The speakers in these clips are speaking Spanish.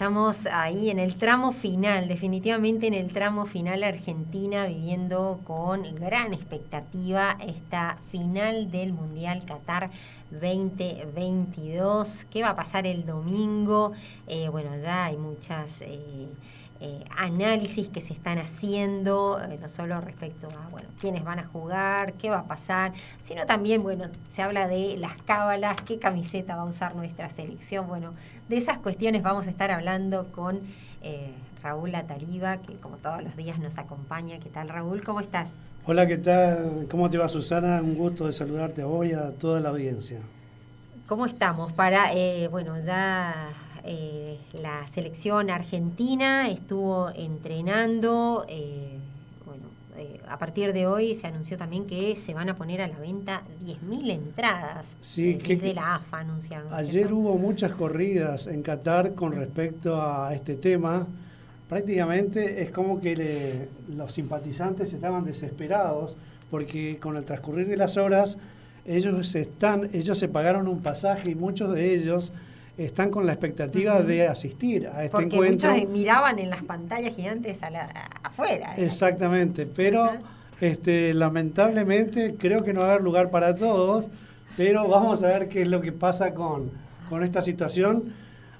estamos ahí en el tramo final, definitivamente en el tramo final. Argentina viviendo con gran expectativa esta final del Mundial Qatar 2022. ¿Qué va a pasar el domingo? Bueno, ya hay muchas análisis que se están haciendo, no solo respecto a quiénes van a jugar, qué va a pasar, sino también, se habla de las cábalas, qué camiseta va a usar nuestra selección. Bueno, de esas cuestiones vamos a estar hablando con Raúl Latariba, que como todos los días nos acompaña. ¿Qué tal, Raúl? ¿Cómo estás? Hola, ¿qué tal? ¿Cómo te va, Susana? Un gusto de saludarte a vos y a toda la audiencia. ¿Cómo estamos? Para, la selección argentina estuvo entrenando. A partir de hoy se anunció también que se van a poner a la venta 10.000 entradas. Sí, desde la AFA anunciaron. Ayer hubo muchas corridas en Qatar con respecto a este tema. Prácticamente es como que los simpatizantes estaban desesperados porque con el transcurrir de las horas ellos se pagaron un pasaje y muchos de ellos están con la expectativa de asistir a este encuentro. Porque muchos miraban en las pantallas gigantes afuera. Exactamente, pero lamentablemente creo que no va a haber lugar para todos, pero vamos a ver qué es lo que pasa con esta situación.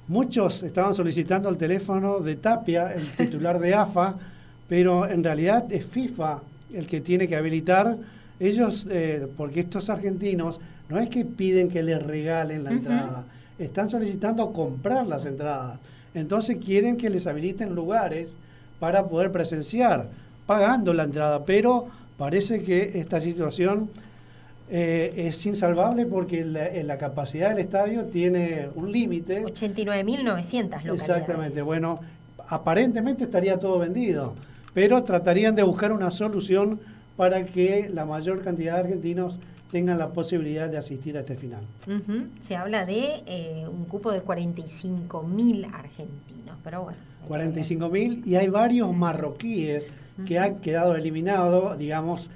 Muchos estaban solicitando el teléfono de Tapia, el titular de AFA, pero en realidad es FIFA el que tiene que habilitar. Ellos, porque estos argentinos no es que piden que les regalen la entrada, están solicitando comprar las entradas. Entonces quieren que les habiliten lugares para poder presenciar, pagando la entrada, pero parece que esta situación es insalvable porque la capacidad del estadio tiene un límite. 89.900 localidades. Exactamente, bueno, aparentemente estaría todo vendido, pero tratarían de buscar una solución para que la mayor cantidad de argentinos tengan la posibilidad de asistir a este final. Se habla de un cupo de 45.000 argentinos, pero bueno. 45.000, y hay varios marroquíes que han quedado eliminados, digamos,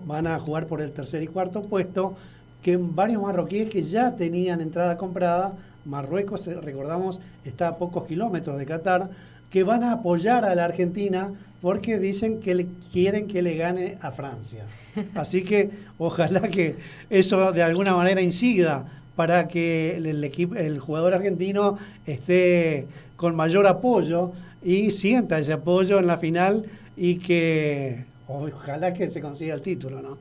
van a jugar por el tercer y cuarto puesto, que varios marroquíes que ya tenían entrada comprada. Marruecos, recordamos, está a pocos kilómetros de Qatar, que van a apoyar a la Argentina porque dicen que quieren que le gane a Francia. Así que ojalá que eso de alguna manera incida para que el jugador argentino esté con mayor apoyo y sienta ese apoyo en la final y que ojalá que se consiga el título, ¿no?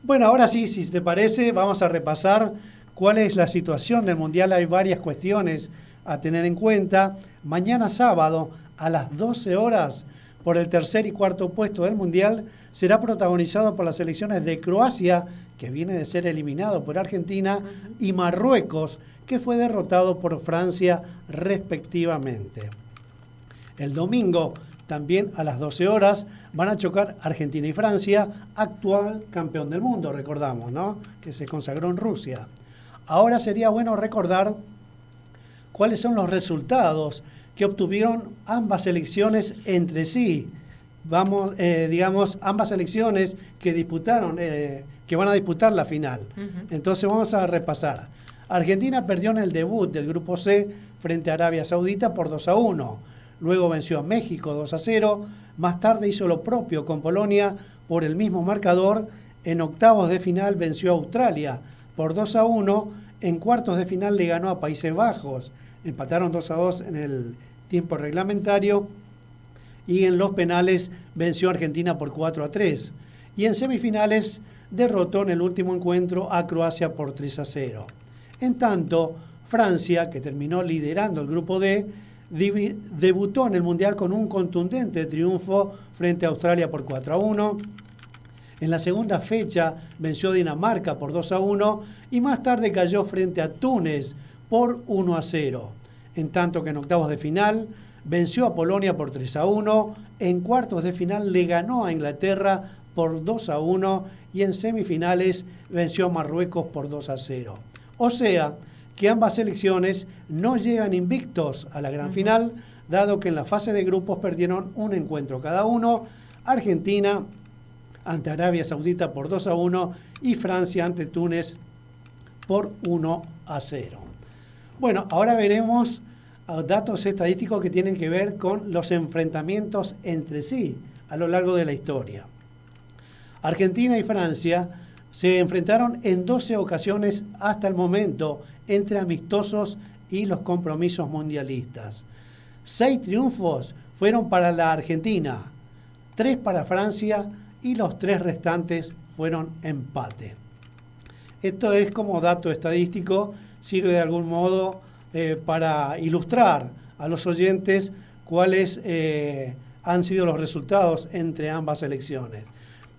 Bueno, ahora sí, si te parece, vamos a repasar cuál es la situación del Mundial. Hay varias cuestiones a tener en cuenta. Mañana sábado a las 12 horas, por el tercer y cuarto puesto del Mundial, será protagonizado por las selecciones de Croacia, que viene de ser eliminado por Argentina, y Marruecos, que fue derrotado por Francia respectivamente. El domingo, también a las 12 horas, van a chocar Argentina y Francia, actual campeón del mundo, recordamos, ¿no?, que se consagró en Rusia. Ahora sería bueno recordar cuáles son los resultados que obtuvieron ambas selecciones entre sí. Ambas selecciones que disputaron, que van a disputar la final. Entonces vamos a repasar. Argentina perdió en el debut del Grupo C frente a Arabia Saudita por 2-1. Luego venció a México 2-0. Más tarde hizo lo propio con Polonia por el mismo marcador. En octavos de final venció a Australia por 2-1. En cuartos de final le ganó a Países Bajos. Empataron 2-2 en el tiempo reglamentario. Y en los penales venció a Argentina por 4-3. Y en semifinales derrotó en el último encuentro a Croacia por 3-0. En tanto, Francia, que terminó liderando el grupo D, debutó en el Mundial con un contundente triunfo frente a Australia por 4-1. En la segunda fecha venció a Dinamarca por 2-1 y más tarde cayó frente a Túnez por 1-0. En tanto que en octavos de final venció a Polonia por 3-1, en cuartos de final le ganó a Inglaterra por 2-1 y en semifinales venció a Marruecos por 2-0. O sea, que ambas selecciones no llegan invictos a la gran final, dado que en la fase de grupos perdieron un encuentro cada uno. Argentina ante Arabia Saudita por 2-1 y Francia ante Túnez por 1-0. Bueno, ahora veremos datos estadísticos que tienen que ver con los enfrentamientos entre sí a lo largo de la historia. Argentina y Francia se enfrentaron en 12 ocasiones hasta el momento entre amistosos y los compromisos mundialistas. 6 triunfos fueron para la Argentina, 3 para Francia y los 3 restantes fueron empate. Esto es como dato estadístico, sirve de algún modo para ilustrar a los oyentes cuáles han sido los resultados entre ambas selecciones.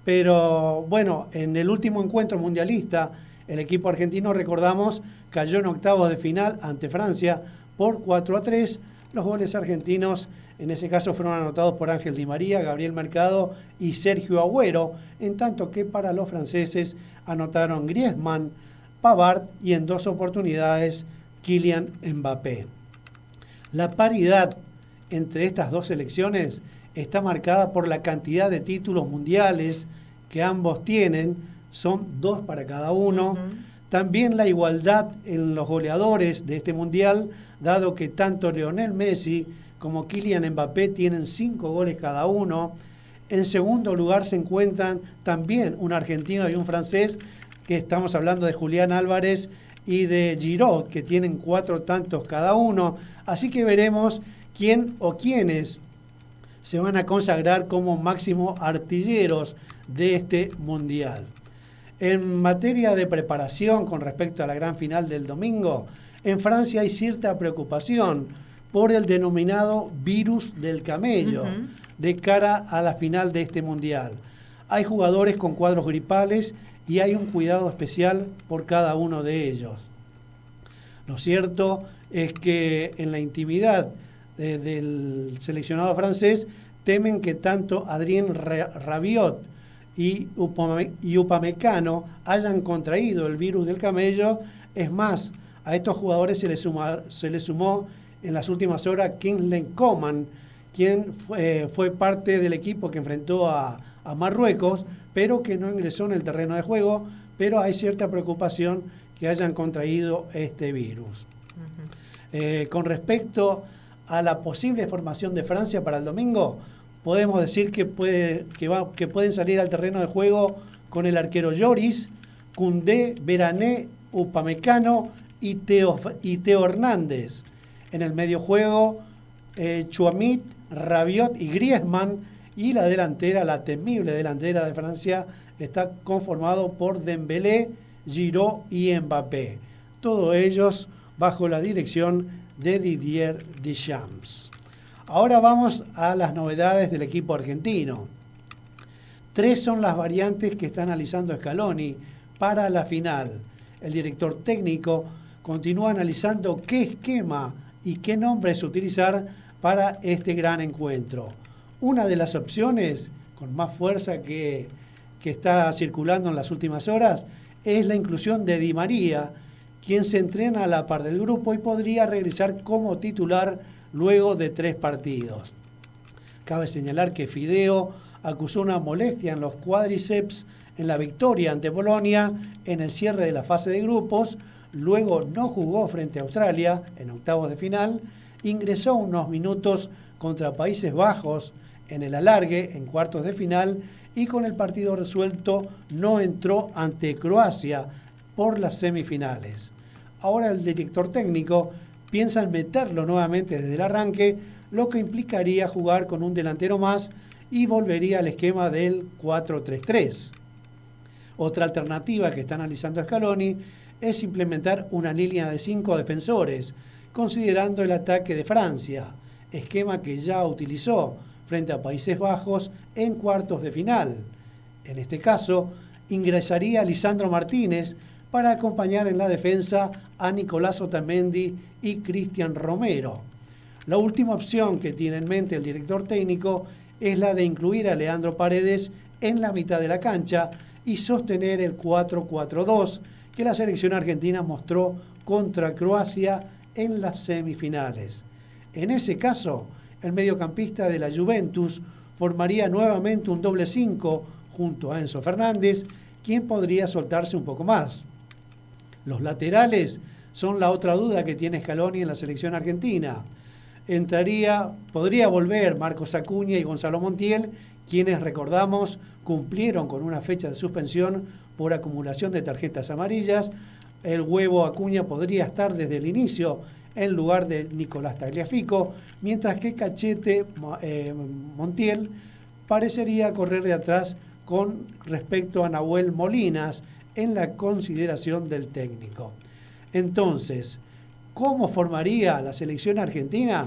Pero bueno, en el último encuentro mundialista, el equipo argentino, recordamos, cayó en octavos de final ante Francia por 4-3. Los goles argentinos, en ese caso, fueron anotados por Ángel Di María, Gabriel Mercado y Sergio Agüero, en tanto que para los franceses anotaron Griezmann, Pavard y en 2 oportunidades Kylian Mbappé. La paridad entre estas dos selecciones está marcada por la cantidad de títulos mundiales que ambos tienen, son 2 para cada uno. También la igualdad en los goleadores de este mundial, dado que tanto Lionel Messi como Kylian Mbappé tienen 5 goles cada uno. En segundo lugar se encuentran también un argentino y un francés, que estamos hablando de Julián Álvarez y de Giroud, que tienen 4 tantos cada uno. Así que veremos quién o quiénes se van a consagrar como máximo artilleros de este mundial. En materia de preparación con respecto a la gran final del domingo, en Francia hay cierta preocupación por el denominado virus del camello de cara a la final de este mundial. Hay jugadores con cuadros gripales y hay un cuidado especial por cada uno de ellos. Lo cierto es que en la intimidad del seleccionado francés temen que tanto Adrien Rabiot y Upamecano hayan contraído el virus del camello. Es más, a estos jugadores se les sumó en las últimas horas Kingsley Coman, quien fue parte del equipo que enfrentó a Marruecos, pero que no ingresó en el terreno de juego, pero hay cierta preocupación que hayan contraído este virus. Con respecto a la posible formación de Francia para el domingo, podemos decir que pueden salir al terreno de juego con el arquero Lloris, Koundé, Verané, Upamecano y Teo Hernández. En el medio juego, Chouamit, Rabiot y Griezmann, y la delantera, la temible delantera de Francia, está conformado por Dembélé, Giroud y Mbappé. Todos ellos bajo la dirección de Didier Deschamps. Ahora vamos a las novedades del equipo argentino. 3 son las variantes que está analizando Scaloni para la final. El director técnico continúa analizando qué esquema y qué nombres utilizar para este gran encuentro. Una de las opciones con más fuerza que está circulando en las últimas horas es la inclusión de Di María, quien se entrena a la par del grupo y podría regresar como titular luego de 3 partidos. Cabe señalar que Fideo acusó una molestia en los cuádriceps en la victoria ante Polonia en el cierre de la fase de grupos, luego no jugó frente a Australia en octavos de final, ingresó unos minutos contra Países Bajos en el alargue en cuartos de final y con el partido resuelto no entró ante Croacia por las semifinales. Ahora el director técnico piensa en meterlo nuevamente desde el arranque, lo que implicaría jugar con un delantero más y volvería al esquema del 4-3-3. Otra alternativa que está analizando Scaloni es implementar una línea de 5 defensores, considerando el ataque de Francia, esquema que ya utilizó frente a Países Bajos en cuartos de final. En este caso, ingresaría Lisandro Martínez para acompañar en la defensa a Nicolás Otamendi y Cristian Romero. La última opción que tiene en mente el director técnico es la de incluir a Leandro Paredes en la mitad de la cancha y sostener el 4-4-2 que la selección argentina mostró contra Croacia en las semifinales. En ese caso, el mediocampista de la Juventus formaría nuevamente un doble 5 junto a Enzo Fernández, quien podría soltarse un poco más. Los laterales son la otra duda que tiene Scaloni en la selección argentina. podría volver Marcos Acuña y Gonzalo Montiel, quienes, recordamos, cumplieron con una fecha de suspensión por acumulación de tarjetas amarillas. El huevo Acuña podría estar desde el inicio en lugar de Nicolás Tagliafico, mientras que Cachete Montiel parecería correr de atrás con respecto a Nahuel Molinas en la consideración del técnico. Entonces, ¿cómo formaría la selección argentina?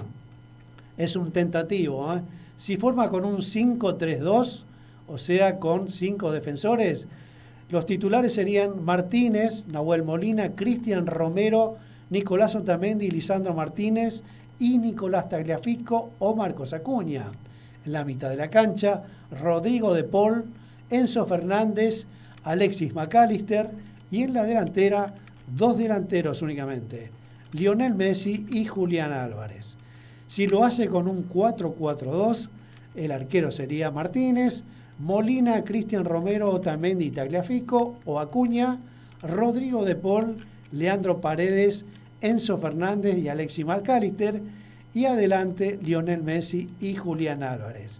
Es un tentativo, ¿eh? Si forma con un 5-3-2, o sea, con 5 defensores, los titulares serían Martínez, Nahuel Molina, Cristian Romero, Nicolás Otamendi, Lisandro Martínez y Nicolás Tagliafico o Marcos Acuña. En la mitad de la cancha, Rodrigo de Paul, Enzo Fernández, Alexis McAllister y en la delantera, 2 delanteros únicamente, Lionel Messi y Julián Álvarez. Si lo hace con un 4-4-2, el arquero sería Martínez, Molina, Cristian Romero, Otamendi y Tagliafico o Acuña, Rodrigo de Paul, Leandro Paredes, Enzo Fernández y Alexis McAllister, y adelante Lionel Messi y Julián Álvarez.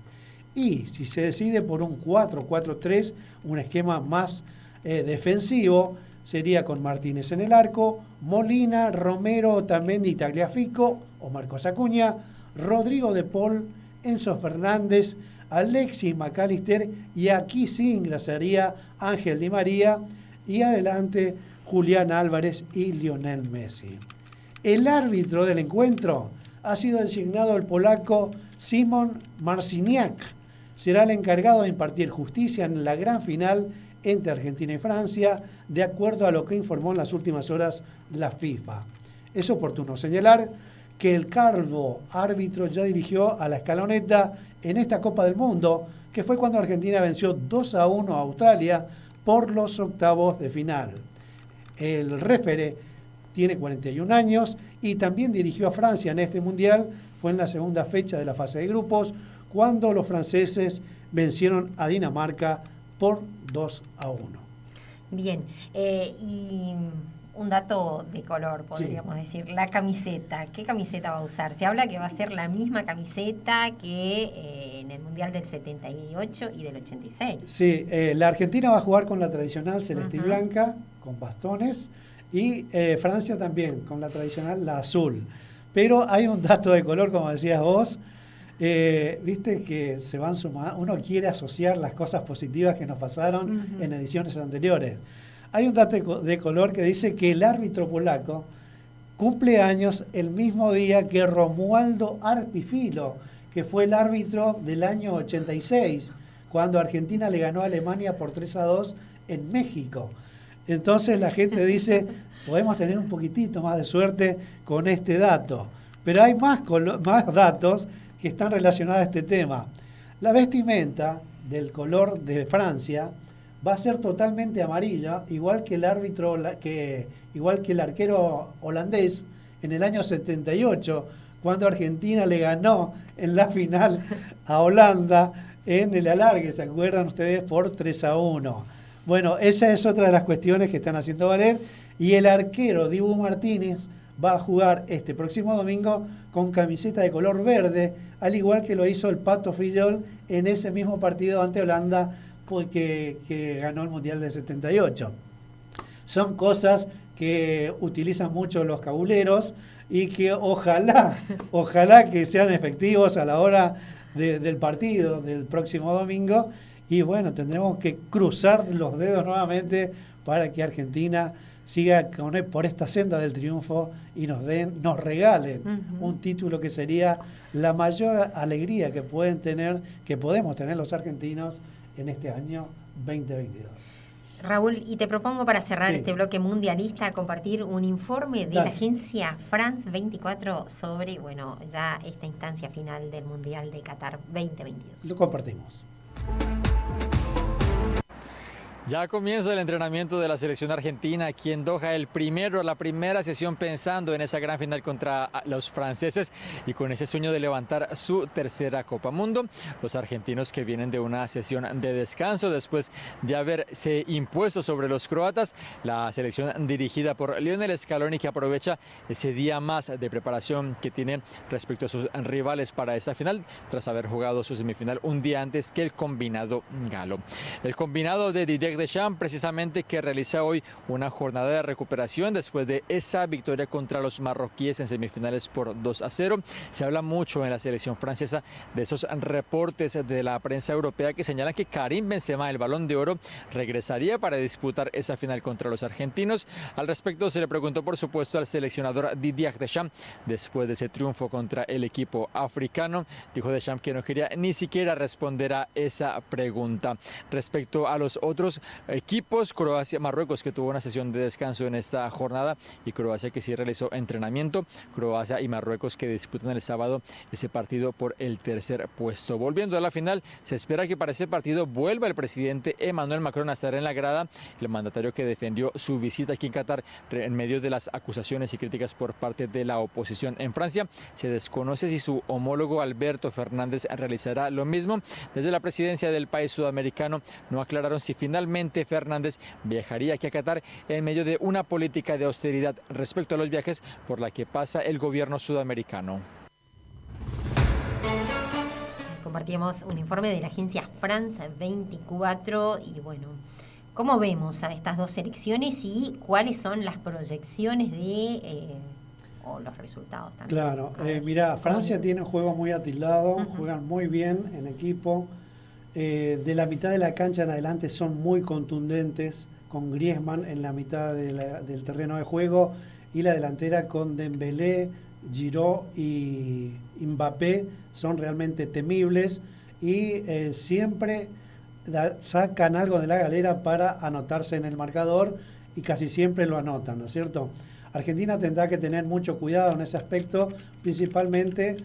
Y si se decide por un 4-4-3, un esquema más defensivo, sería con Martínez en el arco, Molina, Romero, Otamendi y Tagliafico o Marcos Acuña, Rodrigo de Paul, Enzo Fernández, Alexis McAllister, y aquí sí ingresaría Ángel Di María, y adelante Julián Álvarez y Lionel Messi. El árbitro del encuentro ha sido designado el polaco Szymon Marciniak. Será el encargado de impartir justicia en la gran final entre Argentina y Francia, de acuerdo a lo que informó en las últimas horas la FIFA. Es oportuno señalar que el calvo árbitro ya dirigió a la escaloneta en esta Copa del Mundo, que fue cuando Argentina venció 2-1 a Australia por los octavos de final. El referee tiene 41 años y también dirigió a Francia en este Mundial. Fue en la segunda fecha de la fase de grupos, cuando los franceses vencieron a Dinamarca por 2-1. Bien, y un dato de color, podríamos decir, la camiseta. ¿Qué camiseta va a usar? Se habla que va a ser la misma camiseta que en el Mundial del 78 y del 86. Sí, la Argentina va a jugar con la tradicional celeste y blanca, con bastones, y Francia también, con la tradicional, la azul. Pero hay un dato de color, como decías vos, viste que se van sumando, uno quiere asociar las cosas positivas que nos pasaron en ediciones anteriores. Hay un dato de color que dice que el árbitro polaco cumple años el mismo día que Romualdo Arpifilo, que fue el árbitro del año 86, cuando Argentina le ganó a Alemania por 3-2 en México. Entonces la gente dice, podemos tener un poquitito más de suerte con este dato. Pero hay más datos que están relacionados a este tema. La vestimenta del color de Francia va a ser totalmente amarilla, igual que el arquero holandés en el año 78, cuando Argentina le ganó en la final a Holanda en el alargue, ¿se acuerdan ustedes? Por 3-1. Bueno, esa es otra de las cuestiones que están haciendo valer, y el arquero Dibu Martínez va a jugar este próximo domingo con camiseta de color verde, al igual que lo hizo el Pato Fillol en ese mismo partido ante Holanda, que ganó el Mundial del 78. Son cosas que utilizan mucho los cabuleros y que ojalá que sean efectivos a la hora del partido del próximo domingo. Y bueno, tendremos que cruzar los dedos nuevamente para que Argentina siga por esta senda del triunfo y nos regalen un título que sería la mayor alegría que podemos tener los argentinos en este año 2022. Raúl, y te propongo para cerrar este bloque mundialista compartir un informe de la agencia France 24 sobre, ya esta instancia final del Mundial de Qatar 2022. Lo compartimos. Ya comienza el entrenamiento de la selección argentina aquí en Doha, la primera sesión pensando en esa gran final contra los franceses y con ese sueño de levantar su tercera Copa Mundo. Los argentinos que vienen de una sesión de descanso después de haberse impuesto sobre los croatas, la selección dirigida por Lionel Scaloni que aprovecha ese día más de preparación que tiene respecto a sus rivales para esa final tras haber jugado su semifinal un día antes que el combinado galo. El combinado de Didier Deschamps, precisamente, que realiza hoy una jornada de recuperación después de esa victoria contra los marroquíes en semifinales por 2-0. Se habla mucho en la selección francesa de esos reportes de la prensa europea que señalan que Karim Benzema, el Balón de Oro, regresaría para disputar esa final contra los argentinos. Al respecto se le preguntó, por supuesto, al seleccionador Didier Deschamps después de ese triunfo contra el equipo africano. Dijo Deschamps que no quería ni siquiera responder a esa pregunta. Respecto a los otros equipos, Croacia, Marruecos, que tuvo una sesión de descanso en esta jornada, y Croacia, que sí realizó entrenamiento. Croacia y Marruecos que disputan el sábado ese partido por el tercer puesto. Volviendo a la final, se espera que para ese partido vuelva el presidente Emmanuel Macron a estar en la grada, el mandatario que defendió su visita aquí en Qatar en medio de las acusaciones y críticas por parte de la oposición. En Francia se desconoce si su homólogo Alberto Fernández realizará lo mismo. Desde la presidencia del país sudamericano no aclararon si finalmente Fernández viajaría aquí a Qatar en medio de una política de austeridad respecto a los viajes por la que pasa el gobierno sudamericano. Compartíamos un informe de la agencia France 24 y bueno, ¿cómo vemos a estas dos selecciones y cuáles son las proyecciones de o los resultados también? Claro, mirá, Francia tiene un juego muy atildado, juegan muy bien en equipo. De la mitad de la cancha en adelante son muy contundentes, con Griezmann en la mitad del terreno de juego y la delantera con Dembélé, Giroud y Mbappé son realmente temibles y siempre sacan algo de la galera para anotarse en el marcador y casi siempre lo anotan, ¿no es cierto? Argentina tendrá que tener mucho cuidado en ese aspecto, principalmente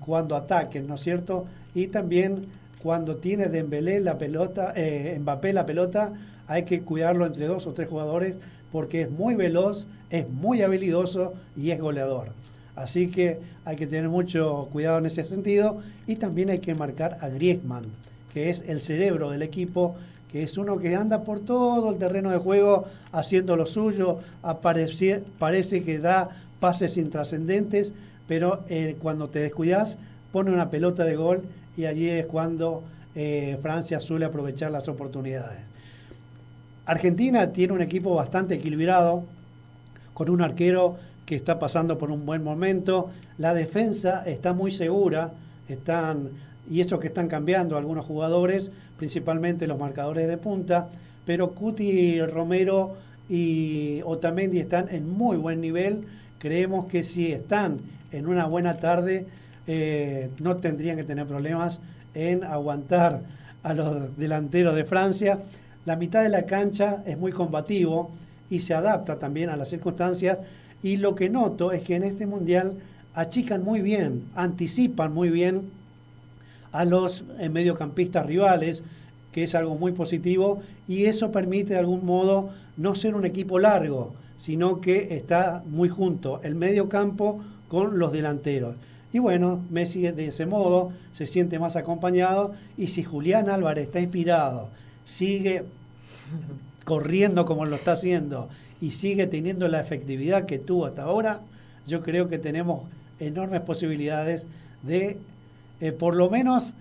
cuando ataquen, ¿no es cierto? Y también cuando tiene Dembélé la pelota, Mbappé la pelota, hay que cuidarlo entre 2 o 3 jugadores porque es muy veloz, es muy habilidoso y es goleador. Así que hay que tener mucho cuidado en ese sentido y también hay que marcar a Griezmann, que es el cerebro del equipo, que es uno que anda por todo el terreno de juego haciendo lo suyo, parece que da pases intrascendentes, pero cuando te descuidas pone una pelota de gol y allí es cuando Francia suele aprovechar las oportunidades. Argentina tiene un equipo bastante equilibrado, con un arquero que está pasando por un buen momento, la defensa está muy segura, y eso que están cambiando algunos jugadores, principalmente los marcadores de punta, pero Cuti, Romero y Otamendi están en muy buen nivel. Creemos que si están en una buena tarde, no tendrían que tener problemas en aguantar a los delanteros de Francia. La mitad de la cancha es muy combativo y se adapta también a las circunstancias, y lo que noto es que en este mundial achican muy bien, anticipan muy bien a los mediocampistas rivales, que es algo muy positivo, y eso permite de algún modo no ser un equipo largo, sino que está muy junto el mediocampo con los delanteros. Y bueno, Messi de ese modo se siente más acompañado, y si Julián Álvarez está inspirado, sigue corriendo como lo está haciendo y sigue teniendo la efectividad que tuvo hasta ahora, yo creo que tenemos enormes posibilidades de por lo menos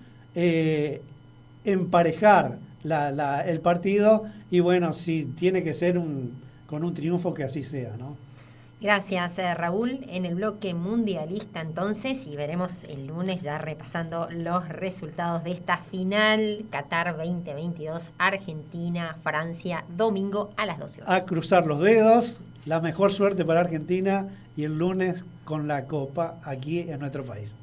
emparejar el partido, y bueno, si tiene que ser con un triunfo, que así sea, ¿no? Gracias, Raúl. En el bloque mundialista entonces, y veremos el lunes ya repasando los resultados de esta final Qatar 2022, Argentina, Francia, domingo a las 12 horas. A cruzar los dedos, la mejor suerte para Argentina, y el lunes con la Copa aquí en nuestro país.